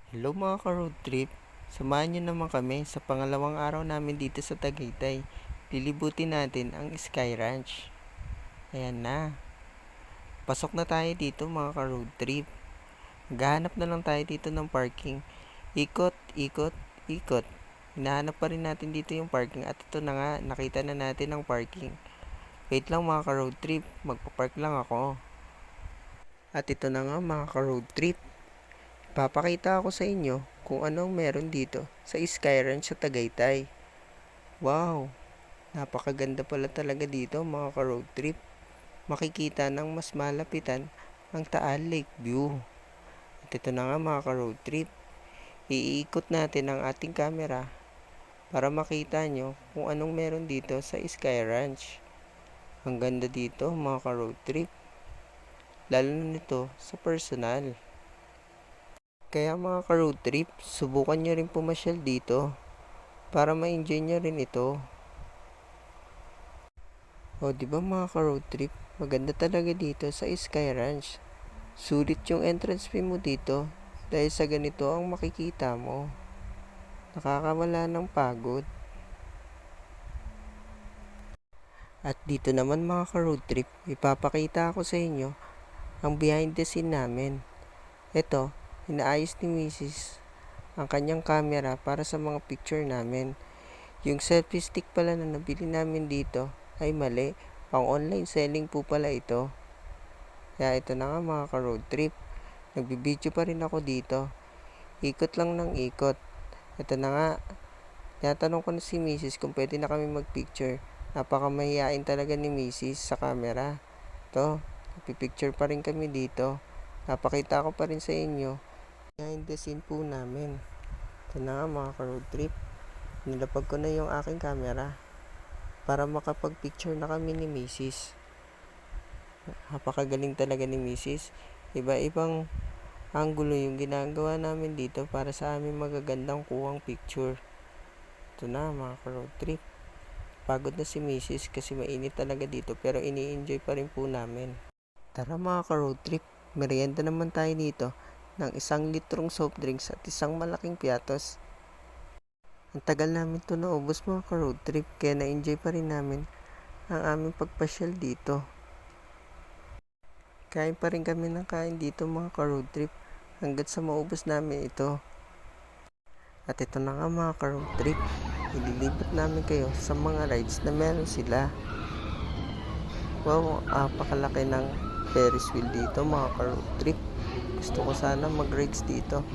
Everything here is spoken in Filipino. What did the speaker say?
Hello mga ka-road trip, samahan nyo naman kami sa pangalawang araw namin dito sa Tagaytay. Lilibutin natin ang Sky Ranch. Ayan na, pasok na tayo dito mga ka-road trip. Maghahanap na lang tayo dito ng parking. Ikot, ikot, ikot. Hinahanap pa rin natin dito yung parking at ito na nga, nakita na natin ang parking. Wait lang mga ka-road trip, magpapark lang ako. At ito na nga mga ka-road trip, papakita ako sa inyo kung anong meron dito sa Sky Ranch sa Tagaytay. Wow! Napakaganda pala talaga dito mga ka-road trip. Makikita ng mas malapitan ang Taal Lake View. At ito na nga mga ka-road trip. Iikot natin ang ating camera para makita nyo kung anong meron dito sa Sky Ranch. Ang ganda dito mga ka-road trip. Lalo na nito sa personal. Kaya mga ka-road trip, subukan nyo rin pumasyal dito para ma-enjoy nyo rin ito. O diba mga ka-road trip, maganda talaga dito sa Sky Ranch. Sulit yung entrance fee mo dito dahil sa ganito ang makikita mo. Nakakawala ng pagod. At dito naman mga ka-road trip, ipapakita ko sa inyo ang behind the scene namin. Ito, inaayos ni Mrs. ang kanyang camera para sa mga picture namin. Yung selfie stick pala na nabili namin dito ay mali. Pang online selling po pala ito. Kaya ito na nga mga ka-road trip. Nagbibideo pa rin ako dito. Ikot lang ng ikot. Ito na nga. Tinatanong ko na si Mrs. kung pwede na kami magpicture. Napakamahiyain talaga ni Mrs. sa camera. Ito, nagpipicture pa rin kami dito. Napakita ko pa rin sa inyo behind the scene po namin. Ito na nga mga ka-road trip. Nilapag ko na yung aking camera para makapag-picture na kami ni Mrs. Napakagaling talaga ni Mrs. Iba-ibang angulo yung ginagawa namin dito para sa aming magagandang kuhang picture. Ito na mga ka-road trip. Pagod na si Mrs. kasi mainit talaga dito pero ini-enjoy pa rin po namin. Tara mga ka-road trip, merienda naman tayo dito ng 1 litrong soft drinks at isang malaking piatos. Ang tagal namin to naubos mga ka-road trip kaya na-enjoy pa rin namin ang aming pagpasyal dito. Kain pa rin kami ng kain dito mga ka-road trip hanggat sa maubos namin ito. At ito na nga mga ka-road trip, ililipat namin kayo sa mga rides na meron sila. Wow, apakalaki ng Ferris wheel dito mga ka-road trip. Gusto ko sana mag-rides dito.